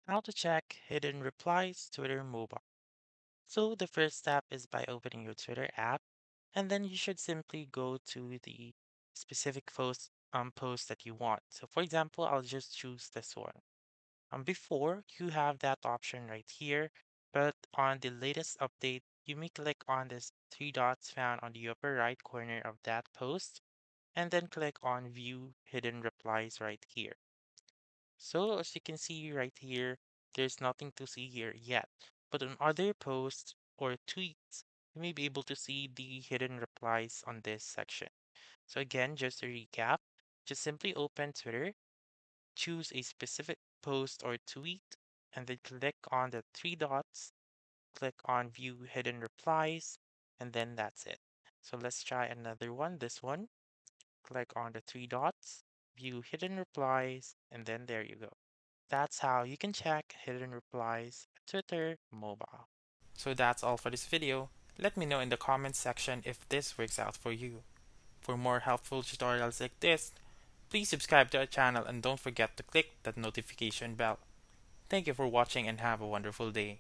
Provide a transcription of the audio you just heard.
How to check hidden replies Twitter mobile. So the first step is by opening your Twitter app, and then you should simply go to the specific post that you want. So for example, I'll just choose this one. Before you have that option right here, but on the latest update, you may click on this three dots found on the upper right corner of that post, and then click on View Hidden Replies right here. So as you can see right here, there's nothing to see here yet. But on other posts or tweets, you may be able to see the hidden replies on this section. So again, just to recap, just simply open Twitter, choose a specific post or tweet, and then click on the three dots, click on View Hidden Replies, and then that's it. So let's try another one, this one. Click on the three dots, View Hidden Replies, and then there you go. That's how you can check hidden replies Twitter mobile. So that's all for this video. Let me know in the comments section if this works out for you. For more helpful tutorials like this, please subscribe to our channel and don't forget to click that notification bell. Thank you for watching and have a wonderful day.